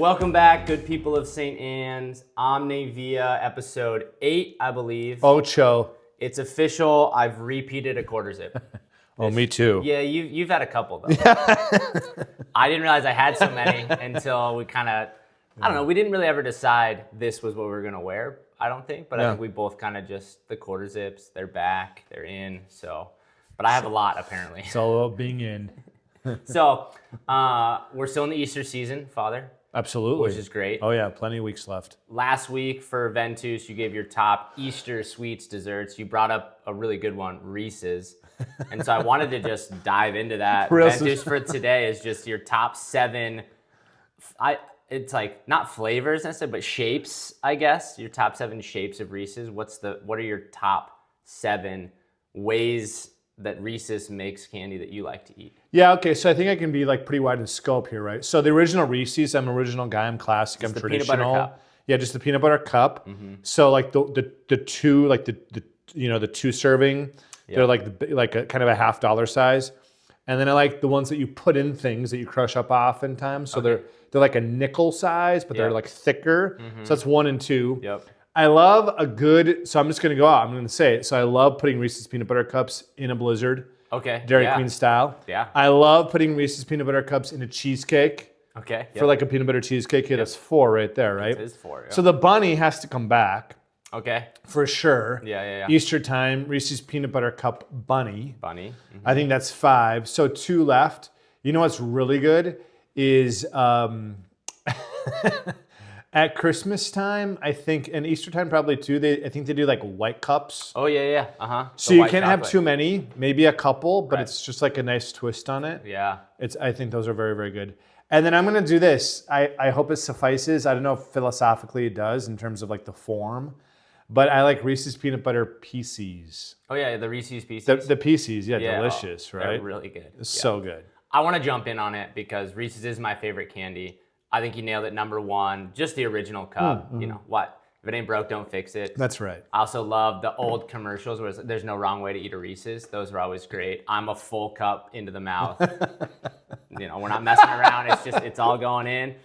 Welcome back, good people of St. Anne's. Omni Via, episode 8, I believe. Ocho. It's official. I've repeated a quarter zip. Oh, me too. Yeah, you've had a couple, though. I didn't realize I had so many until we kind of, I don't know, we didn't really ever decide this was what we were going to wear, I don't think. But I think we both kind of just, the quarter zips, they're back, they're in, so. But I have a lot, apparently. It's all about being in. So, we're still in the Easter season, Father. Absolutely. Which is great. Oh, yeah, plenty of weeks left. Last week for Ventus, you gave your top Easter sweets, desserts. You brought up a really good one, Reese's. And so I wanted to just dive into that. Ventus for today is just your top 7. It's like not flavors necessarily, but shapes, I guess. Your top 7 shapes of Reese's. What are your top 7 ways that Reese's makes candy that you like to eat? Yeah, okay, so I think I can be like pretty wide in scope here, right? So the original Reese's, I'm an original guy, I'm classic, I'm traditional. Peanut butter cup. Yeah, just the peanut butter cup. Mm-hmm. So like the two, like the 2 serving, they're like a kind of a $50 size. And then I like the ones that you put in things that you crush up oftentimes. So they're like a nickel size, but they're like thicker. Mm-hmm. So that's 1 and 2. Yep. I love a good, so I'm just going to go out. I'm going to say it. So I love putting Reese's peanut butter cups in a Blizzard. Okay. Dairy Queen style. Yeah. I love putting Reese's peanut butter cups in a cheesecake. Okay. For like a peanut butter cheesecake. Yeah, that's 4 right there, right? It is 4. Yeah. So the bunny has to come back. Okay. For sure. Yeah. Easter time, Reese's peanut butter cup bunny. Bunny. Mm-hmm. I think that's 5. So 2 left. You know what's really good is at Christmas time, I think, and Easter time probably too, I think they do like white cups. Oh, yeah. Uh-huh. So you can't have too many, maybe a couple, but it's just like a nice twist on it. Yeah. I think those are very, very good. And then I'm going to do this. I hope it suffices. I don't know if philosophically it does in terms of like the form, but I like Reese's peanut butter Pieces. Oh, yeah, the Reese's Pieces. The Pieces, delicious, right? They're really good. It's so good. I want to jump in on it because Reese's is my favorite candy. I think you nailed it, number 1, just the original cup. Mm-hmm. You know, what? If it ain't broke, don't fix it. That's right. I also love the old commercials where there's no wrong way to eat a Reese's. Those are always great. I'm a full cup into the mouth. You know, we're not messing around. It's all going in.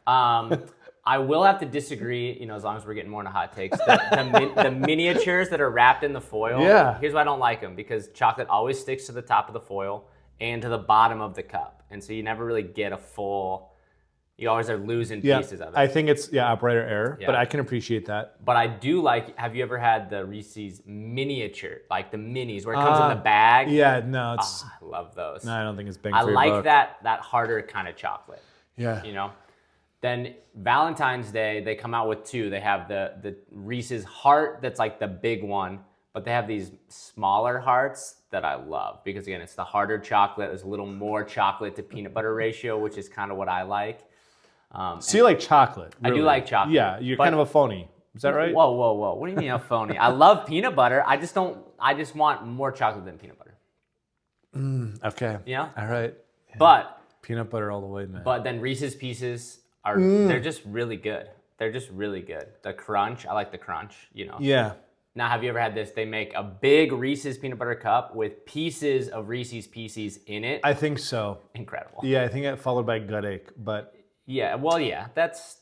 I will have to disagree, you know, as long as we're getting more into hot takes. The miniatures that are wrapped in the foil, here's why I don't like them, because chocolate always sticks to the top of the foil and to the bottom of the cup. And so you never really get a full... You always are losing pieces of it. I think it's, operator error, but I can appreciate that. But I do like, have you ever had the Reese's miniature, like the minis, where it comes in the bag? Yeah, no, it's... I love those. No, I don't think it's bang for your buck. buck. that harder kind of chocolate. Yeah. You know? Then Valentine's Day, they come out with 2. They have the Reese's Heart, that's like the big one, but they have these smaller hearts that I love because, again, it's the harder chocolate. There's a little more chocolate to peanut butter ratio, which is kind of what I like. So you like chocolate? Really? I do like chocolate. Yeah, you're kind of a phony. Is that right? Whoa. What do you mean a phony? I love peanut butter. I just want more chocolate than peanut butter. Okay. Yeah? All right. Yeah. But peanut butter all the way, man. But then Reese's Pieces they're just really good. They're just really good. The crunch, I like the crunch, you know. Yeah. Now, have you ever had this? They make a big Reese's peanut butter cup with pieces of Reese's Pieces in it. I think so. Incredible. Yeah, I think it followed by gut ache, but... Yeah, well, yeah, that's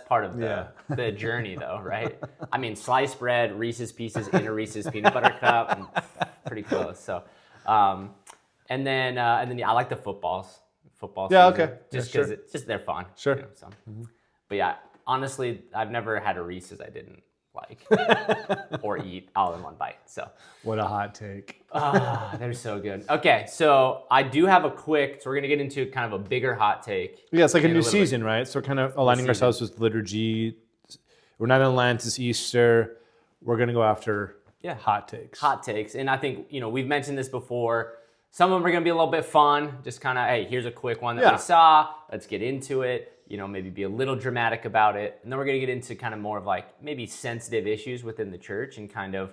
part of the journey, though, right? I mean, sliced bread, Reese's Pieces in a Reese's peanut butter cup, pretty close. So, and then I like the football season, okay, just because they're fun. Sure. You know, so. But yeah, honestly, I've never had a Reese's I didn't like or eat all in one bite. So what a hot take. They're so good. Okay, so I do have so we're gonna get into kind of a bigger hot take. Yeah, it's like a new season, right? So we're kind of aligning ourselves with liturgy. We're not in line to Easter. We're gonna go after hot takes. Hot takes, and I think we've mentioned this before. Some of them are gonna be a little bit fun. Just kind of, hey, here's a quick one that we saw. Let's get into it. Maybe be a little dramatic about it. And then we're going to get into kind of more of like maybe sensitive issues within the church and kind of,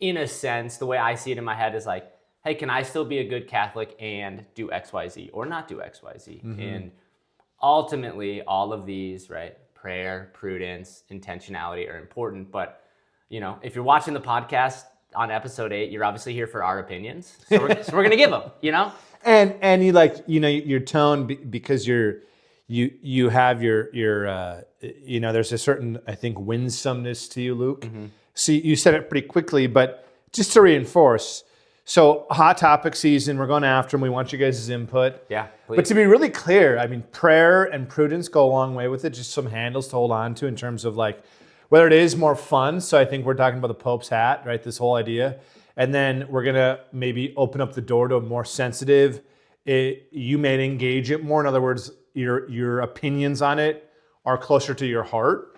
in a sense, the way I see it in my head is like, hey, can I still be a good Catholic and do XYZ or not do XYZ? Mm-hmm. And ultimately, all of these, right, prayer, prudence, intentionality are important. But, if you're watching the podcast on episode 8, you're obviously here for our opinions. So we're going to give them, And you like, your tone because you have your there's a certain, I think, winsomeness to you, Luke. Mm-hmm. So you said it pretty quickly, but just to reinforce, so hot topic season, we're going after them. We want you guys' input. Yeah, please. But to be really clear, I mean, prayer and prudence go a long way with it. Just some handles to hold on to in terms of like whether it is more fun. So I think we're talking about the Pope's hat, right? This whole idea. And then we're going to maybe open up the door to a more sensitive. You may engage it more. In other words, your opinions on it are closer to your heart.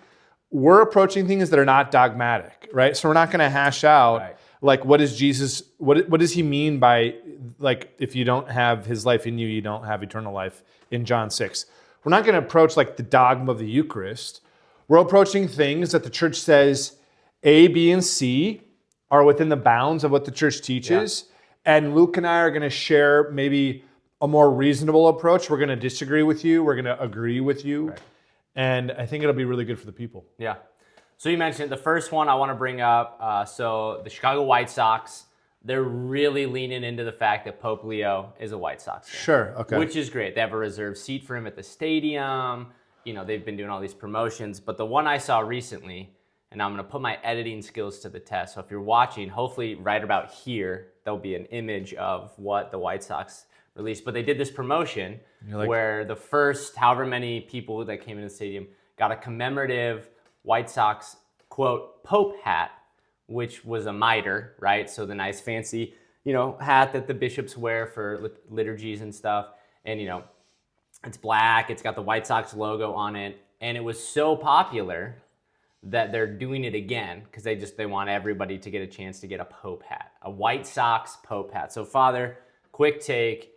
We're approaching things that are not dogmatic, right? So we're not going to hash out like what is Jesus, what does he mean by like if you don't have his life in you, you don't have eternal life in John 6. We're not going to approach like the dogma of the Eucharist. We're approaching things that the church says A, B, and C are within the bounds of what the church teaches. Yeah. And Luke and I are going to share maybe a more reasonable approach. We're going to disagree with you. We're going to agree with you. Right. And I think it'll be really good for the people. Yeah. So you mentioned the first one I want to bring up. So the Chicago White Sox, they're really leaning into the fact that Pope Leo is a White Sox fan. Sure. Okay. Which is great. They have a reserved seat for him at the stadium. You know, they've been doing all these promotions. But the one I saw recently, and I'm going to put my editing skills to the test. So if you're watching, hopefully right about here, there'll be an image of what the White Sox released. But they did this promotion where the first however many people that came into the stadium got a commemorative White Sox, quote, Pope hat, which was a mitre, right? So the nice fancy, hat that the bishops wear for liturgies and stuff. And, it's black. It's got the White Sox logo on it. And it was so popular that they're doing it again because they want everybody to get a chance to get a Pope hat, a White Sox Pope hat. So, Father, quick take.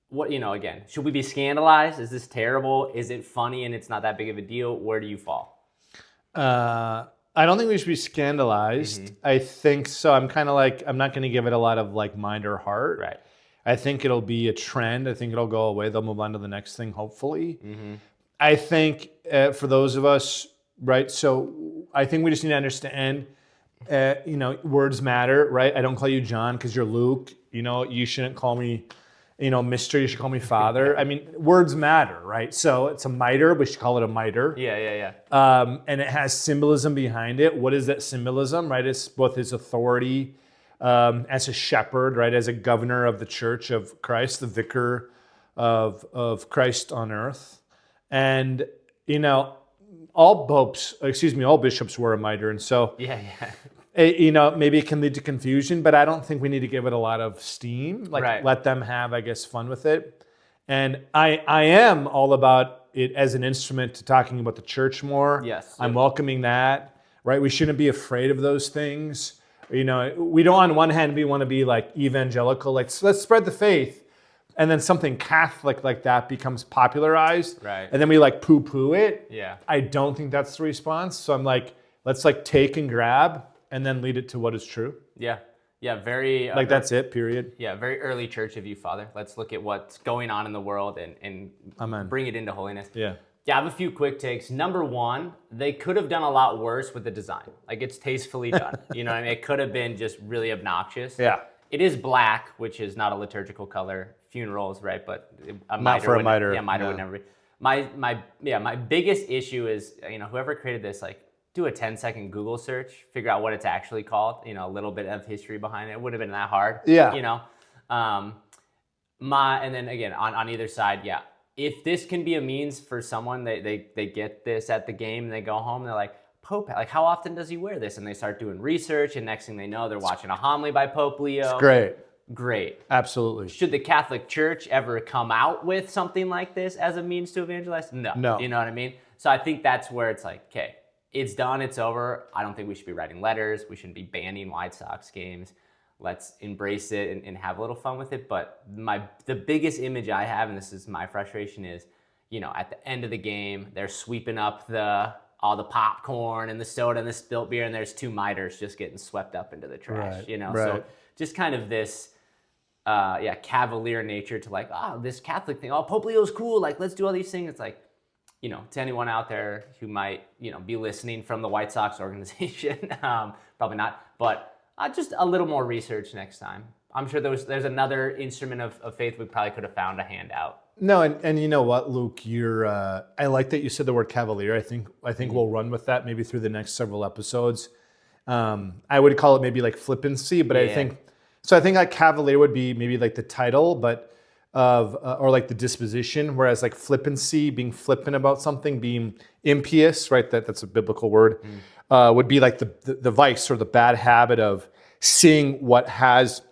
What, again, should we be scandalized? Is this terrible? Is it funny and it's not that big of a deal? Where do you fall? I don't think we should be scandalized. Mm-hmm. I think so. I'm kind of like, I'm not going to give it a lot of like mind or heart. Right. I think it'll be a trend. I think it'll go away. They'll move on to the next thing, hopefully. Mm-hmm. I think for those of us, right? So I think we just need to understand, words matter, right? I don't call you John because you're Luke. You shouldn't call me, Mister. You should call me Father. I mean, words matter, right? So it's a mitre. We should call it a mitre. Yeah. And it has symbolism behind it. What is that symbolism, right? It's both his authority as a shepherd, right? As a governor of the church of Christ, the vicar of Christ on earth. And, all bishops wear a mitre. And so, maybe it can lead to confusion, but I don't think we need to give it a lot of steam. Let them have, I guess, fun with it. And I am all about it as an instrument to talking about the church more. Yes. I'm welcoming that, right? We shouldn't be afraid of those things. We don't, on one hand, we want to be like evangelical, like let's spread the faith. And then something Catholic like that becomes popularized. Right. And then we like poo-poo it. Yeah. I don't think that's the response. So I'm like, let's like take and grab and then lead it to what is true. Yeah. Very... that's it, period. Yeah, very early church of you, Father. Let's look at what's going on in the world and Amen. Bring it into holiness. Yeah. Yeah, I have a few quick takes. Number one, they could have done a lot worse with the design. Like, it's tastefully done. You know what I mean? It could have been just really obnoxious. Yeah. It is black, which is not a liturgical color. Funerals, right? But a not for a mitre. Yeah, mitre would never be. My biggest issue is, whoever created this, like, do a 10-second Google search, figure out what it's actually called, a little bit of history behind it. It wouldn't have been that hard. Yeah. And then again, on either side, yeah. If this can be a means for someone, they get this at the game and they go home, they're like, Pope, like how often does he wear this? And they start doing research and next thing they know, they're watching a homily by Pope Leo. It's Great. Absolutely. Should the Catholic Church ever come out with something like this as a means to evangelize? No. You know what I mean? So I think that's where it's like, okay, it's done, it's over. I don't think we should be writing letters. We shouldn't be banning White Sox games. Let's embrace it and have a little fun with it. But the biggest image I have, and this is my frustration, is, at the end of the game, they're sweeping up all the popcorn and the soda and the spilt beer, and there's two mitres just getting swept up into the trash. Right. So just kind of this cavalier nature to like, this Catholic thing, Pope Leo's cool, like let's do all these things. It's like, to anyone out there who might, be listening from the White Sox organization, probably not, but just a little more research next time. I'm sure there's another instrument of faith we probably could have found a hand out. No, and you know what, Luke, I like that you said the word cavalier. I think we'll run with that maybe through the next several episodes. I would call it maybe like flippancy, but I think like cavalier would be maybe like the title, but or like the disposition, whereas like flippancy, being flippant about something, being impious, right? That's a biblical word, would be like the vice or the bad habit of seeing what has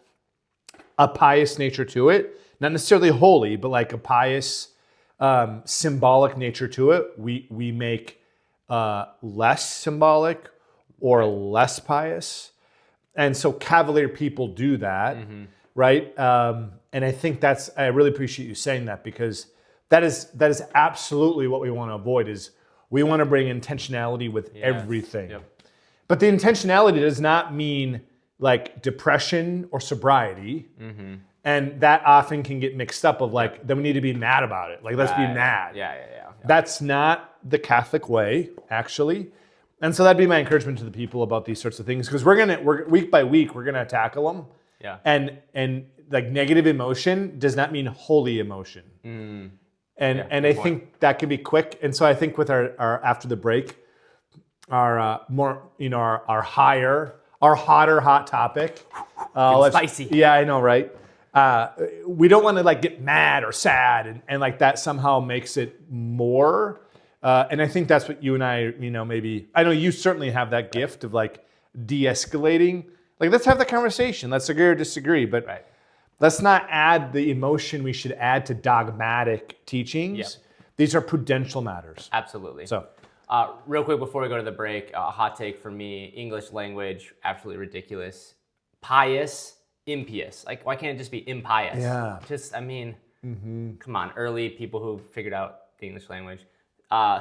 a pious nature to it. Not necessarily holy, but like a pious, symbolic nature to it. We make less symbolic or less pious. And so cavalier people do that, right? And I think I really appreciate you saying that, because that is absolutely what we want to avoid. Is we want to bring intentionality with everything. Yep. But the intentionality does not mean like depression or sobriety. And that often can get mixed up of like, then we need to be mad about it. Like, let's be mad. Yeah. That's not the Catholic way, actually. And so that'd be my encouragement to the people about these sorts of things, because we're week by week, we're gonna tackle them. Yeah. And like negative emotion does not mean holy emotion. And I think that can be quick. And so I think with our after the break, our more, our hotter hot topic. Spicy. Yeah, I know, right? We don't want to like get mad or sad and like that somehow makes it more. And I think that's what you and I, maybe, I know you certainly have that gift of like de-escalating. Like, let's have the conversation. Let's agree or disagree, but let's not add the emotion we should add to dogmatic teachings. Yep. These are prudential matters. Absolutely. So, real quick before we go to the break, a hot take for me: English language, absolutely ridiculous. Pious, impious. Like, why can't it just be impious? Yeah. Come on, early people who figured out the English language.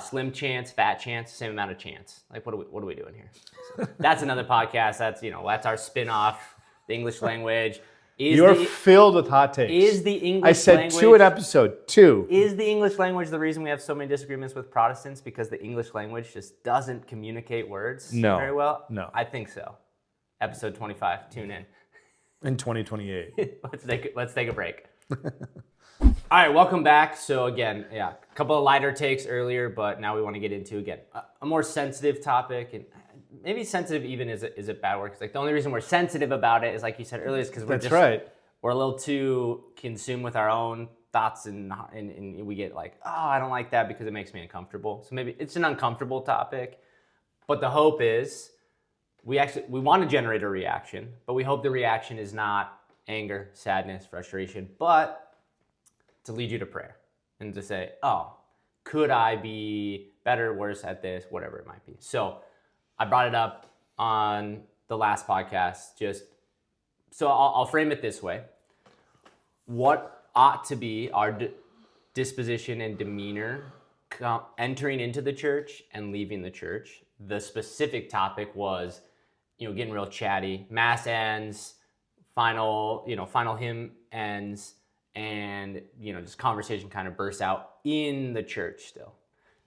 Slim chance, fat chance, same amount of chance. Like, what are we doing here? So, that's another podcast. That's our spin-off, the English language. You're filled with hot takes. Is the English I said language, 2 an episode, 2. Is the English language the reason we have so many disagreements with Protestants? Because the English language just doesn't communicate words very well? No. I think so. Episode 25, tune in. In 2028. Let's take a break. All right, welcome back. So again, a couple of lighter takes earlier, but now we want to get into, again, a more sensitive topic. And maybe sensitive even is a bad word. Because like the only reason we're sensitive about it is, like you said earlier, is because we're a little too consumed with our own thoughts and we get like, oh, I don't like that because it makes me uncomfortable. So maybe it's an uncomfortable topic, but the hope is we want to generate a reaction, but we hope the reaction is not anger, sadness, frustration, but to lead you to prayer and to say, oh, could I be better, worse at this, whatever it might be. So I brought it up on the last podcast, so I'll frame it this way. What ought to be our disposition and demeanor entering into the church and leaving the church? The specific topic was, getting real chatty. Mass ends, final hymn ends, and just conversation kind of bursts out in the church still.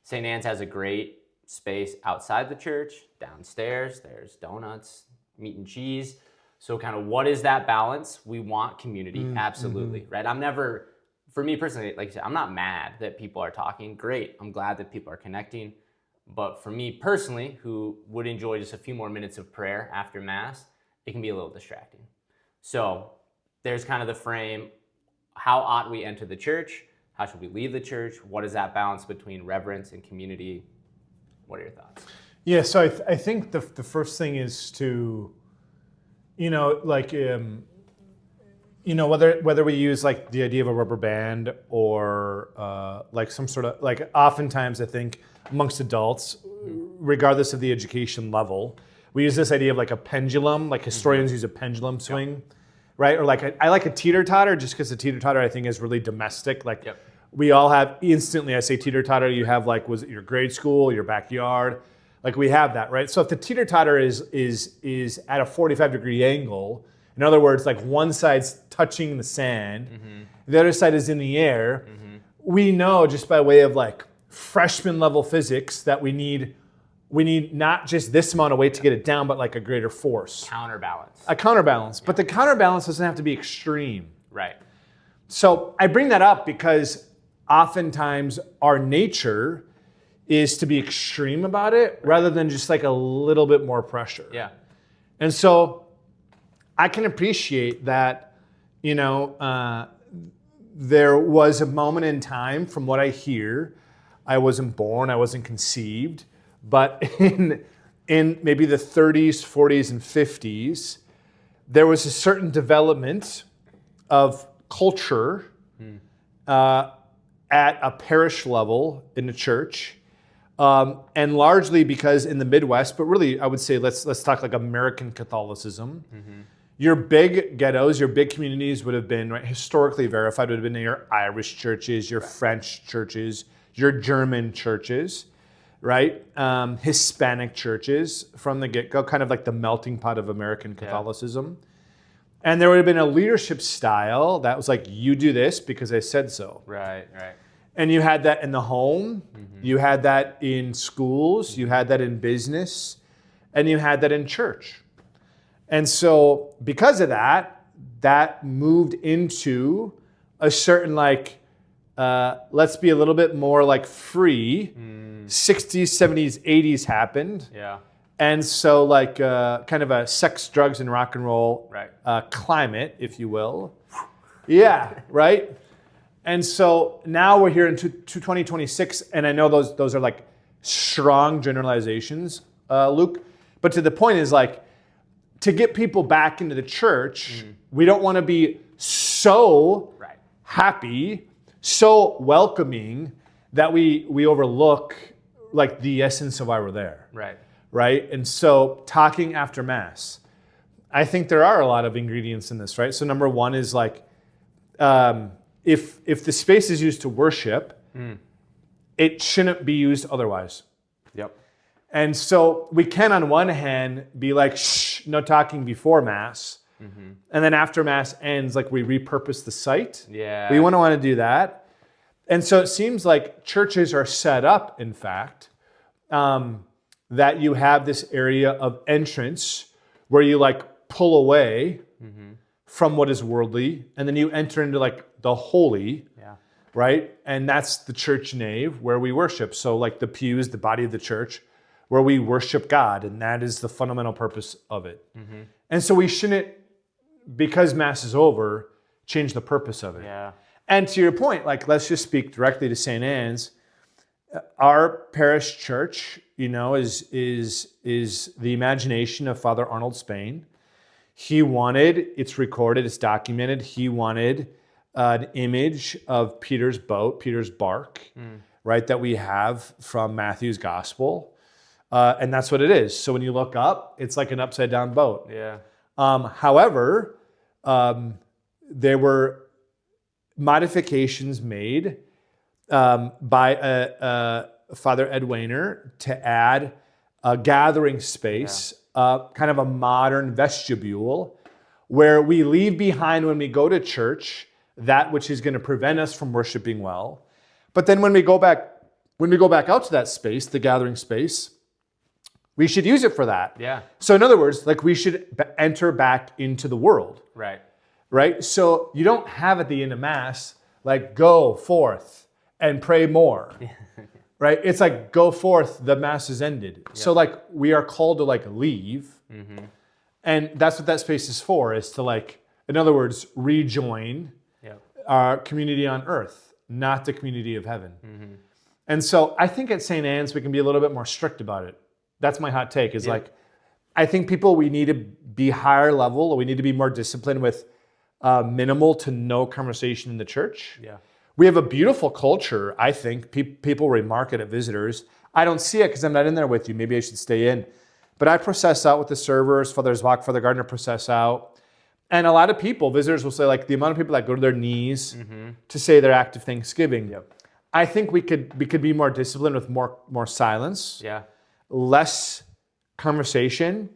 St. Anne's has a great space outside the church. Downstairs, there's donuts, meat and cheese. So kind of what is that balance? We want community, absolutely, right? For me personally, like I said, I'm not mad that people are talking. Great, I'm glad that people are connecting. But for me personally, who would enjoy just a few more minutes of prayer after Mass, it can be a little distracting. So there's kind of the frame. How ought we enter the church? How should we leave the church? What is that balance between reverence and community? What are your thoughts? Yeah, so I think the first thing is to, whether we use like the idea of a rubber band or like some sort of, like oftentimes I think amongst adults, regardless of the education level, we use this idea of like a pendulum, like historians use a pendulum swing. Yep. Right? Or like I like a teeter-totter just because the teeter-totter I think is really domestic. Like we all have instantly, I say teeter-totter, you have like, was it your grade school, your backyard? Like we have that, right? So if the teeter-totter is at a 45-degree angle, in other words, like one side's touching the sand, the other side is in the air, we know just by way of like freshman level physics that we need not just this amount of weight to get it down, but like a greater force. A counterbalance. But the counterbalance doesn't have to be extreme. Right. So I bring that up because oftentimes our nature is to be extreme about it rather than just like a little bit more pressure. Yeah. And so I can appreciate that, there was a moment in time, from what I hear, I wasn't born, I wasn't conceived, but in maybe the 30s, 40s, and 50s, there was a certain development of culture at a parish level in the church, and largely because in the Midwest, but really I would say let's talk like American Catholicism. Your big ghettos, your big communities would have been historically verified, would have been your Irish churches, your French churches, your German churches, right? Hispanic churches from the get-go, kind of like the melting pot of American Catholicism. And there would have been a leadership style that was like, you do this because I said so. Right. And you had that in the home, you had that in schools, you had that in business, and you had that in church. And so because of that, that moved into a certain let's be a little bit more like free. 60s, 70s, 80s happened. Yeah. And so kind of a sex, drugs, and rock and roll climate, if you will. Yeah, right? And so now we're here in 2026, and I know those are like strong generalizations, Luke. But to the point is to get people back into the church, we don't want to be so happy, so welcoming that we overlook like the essence of why we're there. Right? And so talking after Mass, I think there are a lot of ingredients in this, right? So number one is if the space is used to worship, it shouldn't be used otherwise. Yep. And so we can, on one hand, be like, shh, no talking before Mass. And then after Mass ends, we repurpose the site. Yeah. We want to do that. And so it seems like churches are set up, in fact, that you have this area of entrance where you pull away from what is worldly, and then you enter into the holy, right? And that's the church nave where we worship. So the pews, the body of the church, where we worship God, and that is the fundamental purpose of it. And so we shouldn't, because Mass is over, change the purpose of it. Yeah. And to your point, let's just speak directly to St. Anne's. Our parish church, is the imagination of Father Arnold Spain. He wanted, it's recorded, it's documented, he wanted an image of Peter's boat, Peter's bark, right, that we have from Matthew's gospel. And that's what it is. So when you look up, it's like an upside down boat. Yeah. However, there were modifications made by Father Ed Wainer to add a gathering space, kind of a modern vestibule, where we leave behind when we go to church that which is going to prevent us from worshiping well. But then when we go back out to that space, the gathering space, we should use it for that. Yeah. So in other words, we should enter back into the world. Right? So you don't have at the end of Mass, go forth and pray more. Right? It's go forth, the Mass is ended. Yeah. So we are called to leave. And that's what that space is for, is to in other words, rejoin our community on earth, not the community of heaven. And so I think at St. Anne's we can be a little bit more strict about it. That's my hot take, is I think we need to be higher level, or we need to be more disciplined with minimal to no conversation in the church. Yeah. We have a beautiful culture, I think. People remark it at visitors. I don't see it because I'm not in there with you. Maybe I should stay in. But I process out with the servers. Father Zwak, Father Gardner process out. And a lot of people, visitors will say, the amount of people that go to their knees to say their act of thanksgiving. Yep. I think we could be more disciplined with more silence. Yeah. Less conversation,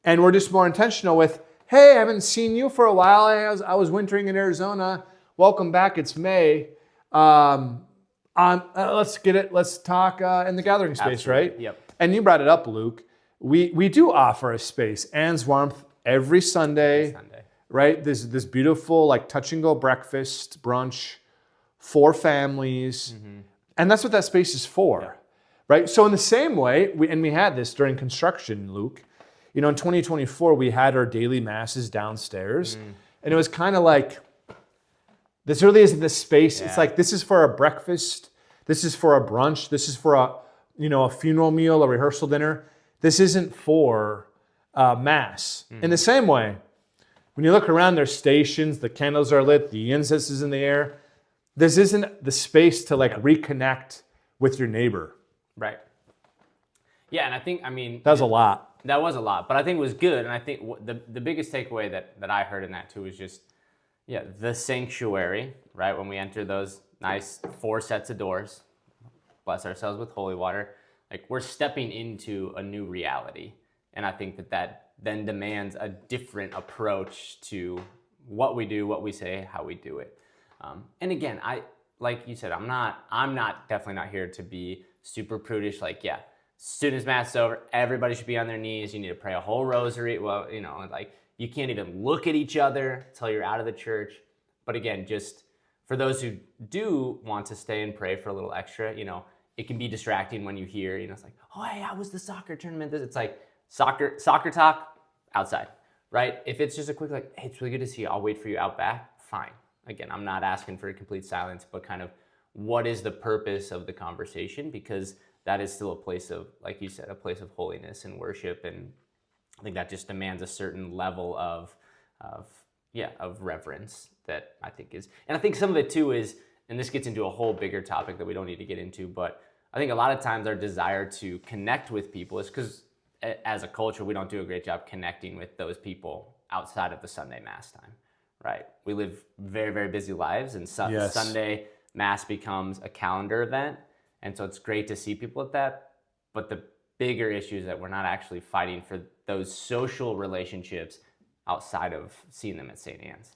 and we're just more intentional with, hey, I haven't seen you for a while. I was wintering in Arizona. Welcome back. It's May. Let's get it. Let's talk in the gathering space, Absolutely. right? Yep. And you brought it up, Luke. We do offer a space, Anne's Warmth, every Sunday. Right? This beautiful touch and go breakfast, brunch for families. And that's what that space is for, right? So in the same way, we had this during construction, Luke. In 2024, we had our daily masses downstairs. And it was kind of like, this really isn't the space. It's like, this is for a breakfast. This is for a brunch. This is for a funeral meal, a rehearsal dinner. This isn't for mass. In the same way, when you look around, there's stations, the candles are lit, the incense is in the air. This isn't the space to reconnect with your neighbor. Right. Yeah, and I think, that was a lot. That was a lot, but I think it was good. And I think the biggest takeaway that I heard in that too was just, the sanctuary, right? When we enter those nice 4 sets of doors, bless ourselves with holy water, like we're stepping into a new reality. And I think that then demands a different approach to what we do, what we say, how we do it. And again, like you said, I'm definitely not here to be super prudish. Like, as soon as mass is over, everybody should be on their knees. You need to pray a whole rosary. Well, you can't even look at each other until you're out of the church. But again, just for those who do want to stay and pray for a little extra, it can be distracting when you hear, it's like, oh, hey, how was the soccer tournament? It's like soccer talk outside, right? If it's just a quick hey, it's really good to see you. I'll wait for you out back. Fine. Again, I'm not asking for a complete silence, but kind of what is the purpose of the conversation? Because that is still a place of, like you said, a place of holiness and worship. And I think that just demands a certain level of reverence that I think is, and I think some of it too is, and this gets into a whole bigger topic that we don't need to get into, but I think a lot of times our desire to connect with people is because as a culture, we don't do a great job connecting with those people outside of the Sunday Mass time, right? We live very, very busy lives, and Sunday Mass becomes a calendar event. And so it's great to see people at that. But the bigger issue is that we're not actually fighting for those social relationships outside of seeing them at St. Anne's.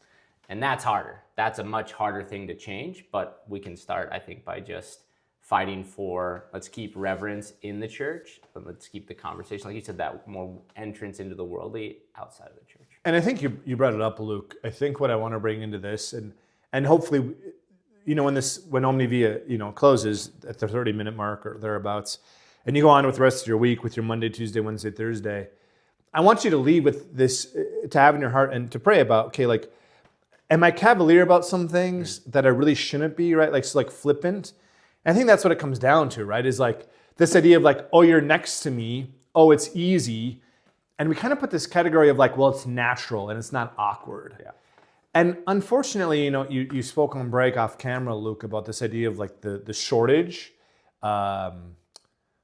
And that's harder. That's a much harder thing to change. But we can start, I think, by just fighting for, let's keep reverence in the church, but let's keep the conversation, like you said, that more entrance into the worldly outside of the church. And I think you brought it up, Luke. I think what I want to bring into this, and hopefully, when Omni Via, closes at the 30-minute mark or thereabouts, and you go on with the rest of your week with your Monday, Tuesday, Wednesday, Thursday, I want you to leave with this, to have in your heart and to pray about, am I cavalier about some things that I really shouldn't be, right? Like flippant. And I think that's what it comes down to, right? Is like this idea of oh, you're next to me. Oh, it's easy. And we kind of put this category of it's natural and it's not awkward. Yeah. And unfortunately, you spoke on break off camera, Luke, about this idea of the shortage. How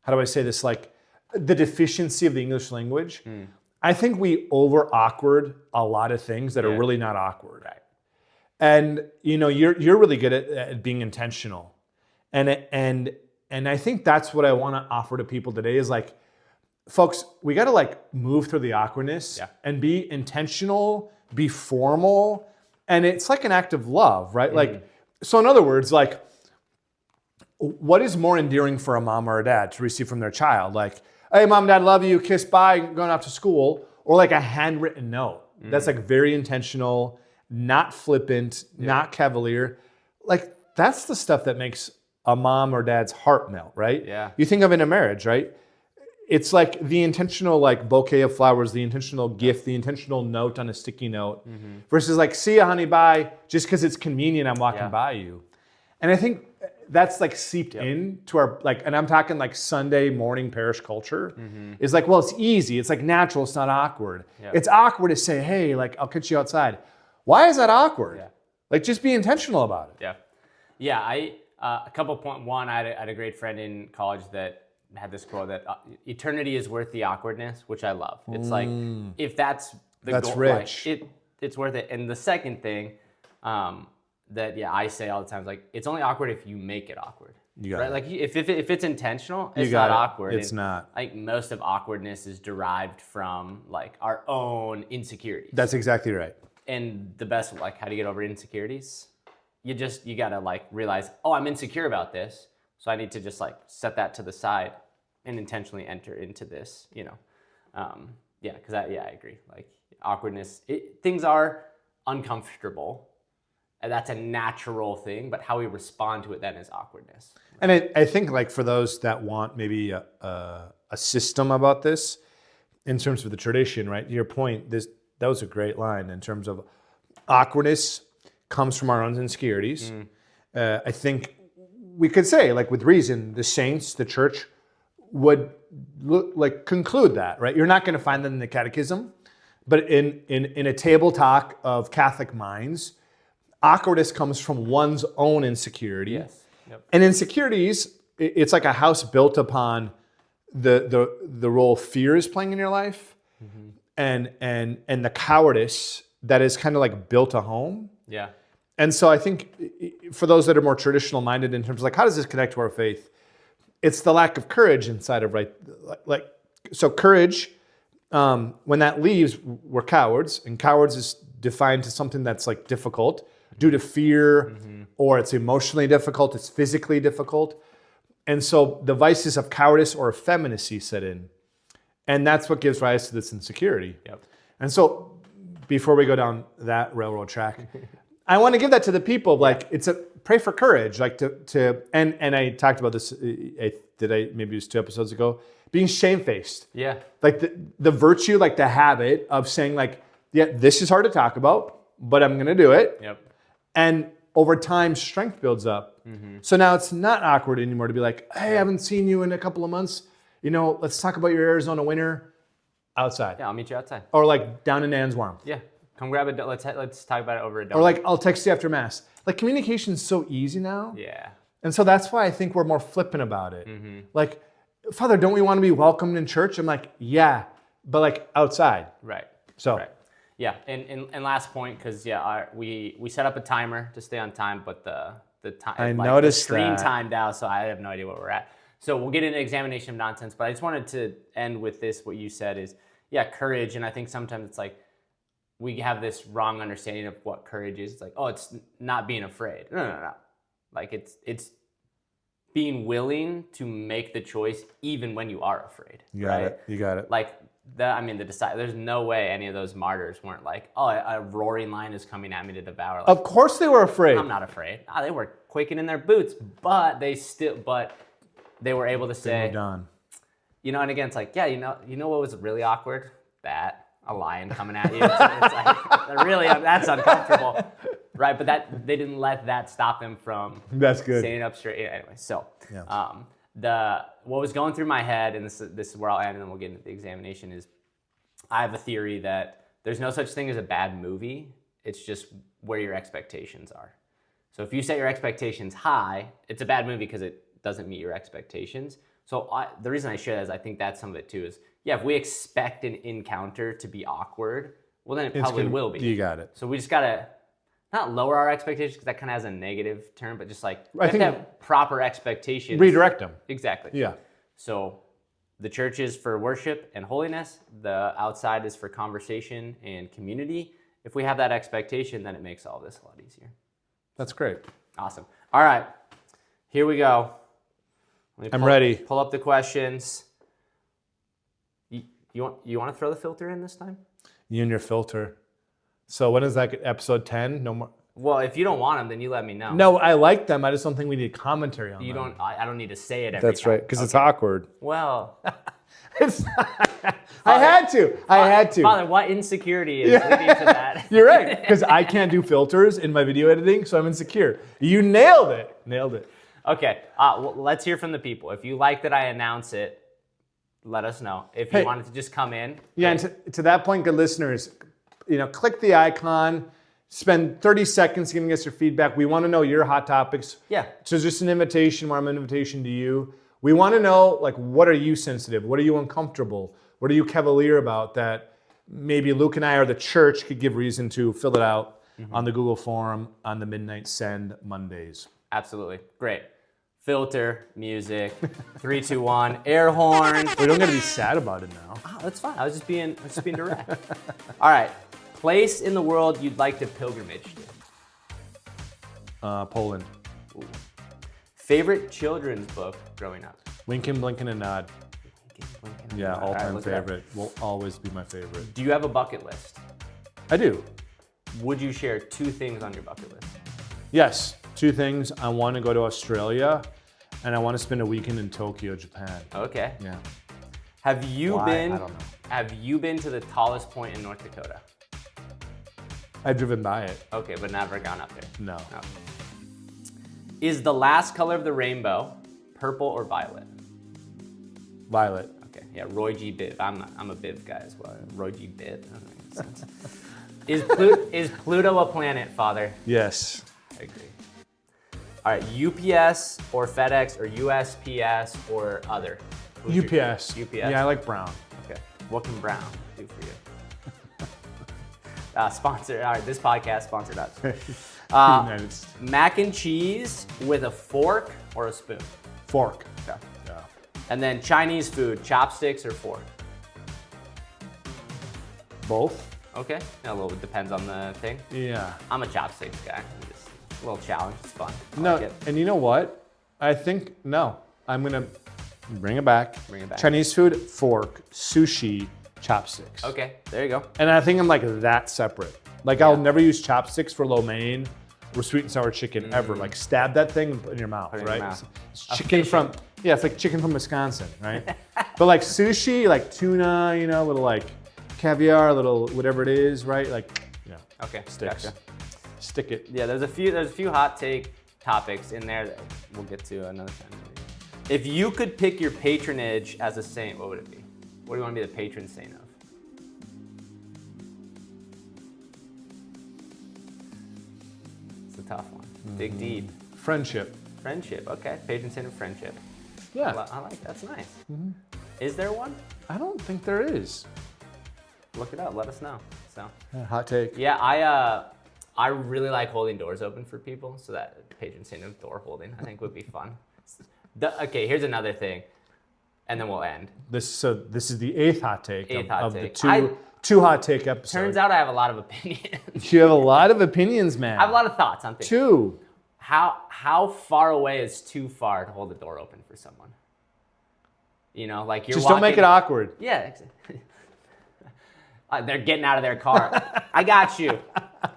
do I say this? The deficiency of the English language. I think we over awkward a lot of things that are really not awkward. Right. And you're really good at being intentional. And I think that's what I want to offer to people today is folks, we got to move through the awkwardness and be intentional, be formal. And it's an act of love, right? So in other words, what is more endearing for a mom or a dad to receive from their child? Hey, mom, dad, love you, kiss, bye, going off to school. Or a handwritten note. That's very intentional, not flippant, not cavalier. That's the stuff that makes a mom or dad's heart melt, right? Yeah. You think of in a marriage, right? It's the intentional bouquet of flowers, the intentional gift, the intentional note on a sticky note, versus see ya, honey, bye, just because it's convenient, I'm walking by you. And I think that's seeped in to our and I'm talking Sunday morning parish culture is well, it's easy, it's natural, it's not awkward. It's awkward to say, hey, I'll catch you outside. Why is that awkward? Just be intentional about it. I a couple point one, I had a great friend in college that had this quote that eternity is worth the awkwardness, which I love. It's if that's the that's goal, rich. It's worth it. And the second thing that I say all the time is it's only awkward if you make it awkward. You got it. If it's intentional, it's not awkward. It's not. Most of awkwardness is derived from our own insecurities. That's exactly right. And the best, how do you get over insecurities? You gotta realize, oh, I'm insecure about this, so I need to just set that to the side and intentionally enter into this, because I agree. Awkwardness, things are uncomfortable, that's a natural thing, but how we respond to it then is awkwardness. And I think like for those that want maybe a system about this in terms of the tradition, right? To your point, that was a great line in terms of awkwardness comes from our own insecurities. I think we could say, like with reason, the saints, the church would conclude that, right? You're not going to find that in the catechism, but in a table talk of Catholic minds, awkwardness comes from one's own insecurity. Yes. Yep. And insecurities, it's like a house built upon the role fear is playing in your life, and the cowardice that is kind of like built a home. Yeah. And so I think for those that are more traditional minded in terms of like, how does this connect to our faith? It's the lack of courage inside of so courage, when that leaves, we're cowards, and cowards is defined to something that's like difficult due to fear, or it's emotionally difficult, it's physically difficult. And so the vices of cowardice or effeminacy set in. And that's what gives rise to this insecurity. Yep. And so before we go down that railroad track, I want to give that to the people of like, pray for courage, like and I talked about this, maybe it was 2 episodes ago, being shamefaced. Yeah. Like the virtue, like the habit of saying like, yeah, this is hard to talk about, but I'm going to do it. Yep. And over time, strength builds up. So now it's not awkward anymore to be like, hey, I haven't seen you in a couple of months. Let's talk about your Arizona winter outside. Yeah, I'll meet you outside. Or like down in Nan's Warm. Yeah. Come grab a let's talk about it over a donut. Or like, I'll text you after Mass. Like communication is so easy now. Yeah. And so that's why I think we're more flippant about it. Like, Father, don't we want to be welcomed in church? I'm like, yeah, but like outside. Right. So. Right. Yeah, and last point, because we set up a timer to stay on time, but the time I noticed the screen that. timed out, so I have no idea where we're at. So we'll get into examination of nonsense, but I just wanted to end with this. What you said is, courage, and I think sometimes it's like we have this wrong understanding of what courage is. It's like, oh, it's not being afraid. No. Like it's being willing to make the choice even when you are afraid. You got it. You got it. Like. There's no way any of those martyrs weren't like, oh, a roaring lion is coming at me to devour. Like, Of course they were afraid. I'm not afraid. They were quaking in their boots, but they were able to say, Done. And again, it's like, you know what was really awkward? That a lion coming at you. It's like, really, that's uncomfortable, right? But they didn't let that stop them from That's good. standing up straight. Anyway, so. Yeah. What was going through my head, and this is where I'll end, and then we'll get into the examination, is I have a theory that there's no such thing as a bad movie. It's just where your expectations are. So if you set your expectations high, it's a bad movie because it doesn't meet your expectations. So the reason I share that is I think that's some of it too is, if we expect an encounter to be awkward, well, then it probably will be. You got it. So we just got to not lower our expectations, because that kind of has a negative term, but just like I think have proper expectations. Redirect them. Exactly. Yeah. So the church is for worship and holiness. The outside is for conversation and community. If we have that expectation, then it makes all this a lot easier. That's great. Awesome. All right. Here we go. I'm ready. Pull up the questions. You want to throw the filter in this time? You and your filter. So when is that, episode 10? No more. Well, if you don't want them, then you let me know. No, I like them. I just don't think we need commentary on them. I don't need to say it every time. That's right, because it's awkward. Well, I had to. Father, what insecurity is leading to that? You're right, because I can't do filters in my video editing, so I'm insecure. You nailed it. Okay, well, let's hear from the people. If you like that I announce it, let us know. If you wanted to just come in. Yeah, and to that point, good listeners, click the icon, spend 30 seconds giving us your feedback. We want to know your hot topics. Yeah. So just an invitation, an invitation to you. We want to know, what are you sensitive? What are you uncomfortable? What are you cavalier about that maybe Luke and I or the church could give reason to fill it out on the Google form on the Midnight Send Mondays. Absolutely. Great. Filter, music, 3, 2, 1, air horn. We don't got to be sad about it now. Oh, that's fine. I was just being direct. All right. Place in the world you'd like to pilgrimage to. Poland. Ooh. Favorite children's book growing up? Winkin', Blinkin' and Nod. Yeah, all-time favorite. Will always be my favorite. Do you have a bucket list? I do. Would you share 2 things on your bucket list? Yes, 2 things. I want to go to Australia, and I want to spend a weekend in Tokyo, Japan. Okay. Yeah. Have you Why? been? I don't know. Have you been to the tallest point in North Dakota? I've driven by it. Okay, but never gone up there. No. No. Is the last color of the rainbow purple or violet? Violet. Okay, yeah, Roy G. Biv. I'm a Biv guy as well. Roy G. Biv. That doesn't make sense. Is Pluto a planet, Father? Yes. I agree. All right, UPS or FedEx or USPS or other? UPS. UPS. Yeah, I like brown. Okay. What can Brown do for you? Sponsor. All right, this podcast sponsored us. United States. Mac and cheese with a fork or a spoon? Fork. Okay. Yeah. And then Chinese food, chopsticks or fork? Both. Okay. A little bit depends on the thing. Yeah. I'm a chopsticks guy. Just a little challenge. It's fun. I No, like it. and you know what? I think, no. I'm going to bring it back. Bring it back. Chinese food, fork, sushi, chopsticks. Okay. There you go. And I think I'm like that separate. Like I'll never use chopsticks for lo mein or sweet and sour chicken ever. Like stab that thing and put it in your mouth, Put it in right? your mouth. It's chicken from, yeah, it's like chicken from Wisconsin, right? But like sushi, like tuna, you know, little like caviar, little whatever it is, right? Like, yeah, Okay. sticks. Gotcha. Stick it. Yeah, there's a few hot take topics in there that we'll get to another time. If you could pick your patronage as a saint, what would it be? What do you want to be the patron saint of? It's a tough one. Dig deep. Friendship. Friendship. Okay. Patron saint of friendship. Yeah. I like that's nice. Is there one? I don't think there is. Look it up. Let us know. So. Hot take. Yeah, I really like holding doors open for people, so that patron saint of door holding I think would be fun. Okay, here's another thing, and then we'll end. This is the 8th hot take of take. the two hot take episodes. Turns out I have a lot of opinions. You have a lot of opinions, man. I have a lot of thoughts on things. 2. How far away is too far to hold the door open for someone? You know, like you're Just don't make it awkward. Yeah. They're getting out of their car. I got you.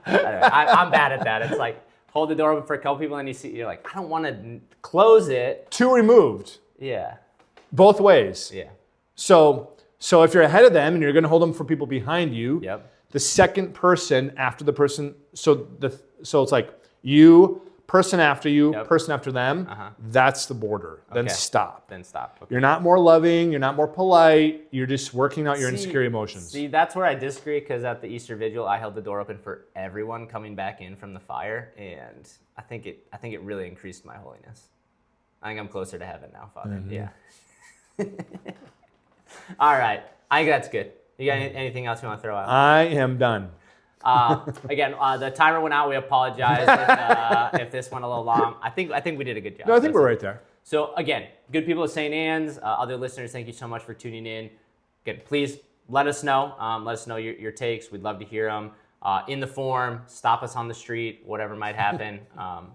Anyway, I'm bad at that. It's like hold the door open for a couple people and you're like, I don't want to close it. 2 removed. Yeah. Both ways. Yeah. So if you're ahead of them and you're going to hold them for people behind you, Yep. the second person after the person, so it's like you, person after you, Yep. person after them, that's the border. Then Okay. stop. Then stop. Okay. You're not more loving, you're not more polite, you're just working out your insecure emotions. See, that's where I disagree because at the Easter Vigil, I held the door open for everyone coming back in from the fire, and I think it really increased my holiness. I think I'm closer to heaven now, Father. Yeah. All right. I think that's good. You got anything else you want to throw out? I am done. Again, the timer went out. We apologize if this went a little long. I think we did a good job. No, I think we're right there. So again, good people of St. Anne's, other listeners, thank you so much for tuning in. Again, please let us know. Let us know your takes. We'd love to hear them. In the forum, stop us on the street, whatever might happen.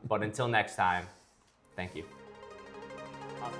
But until next time, thank you. Awesome.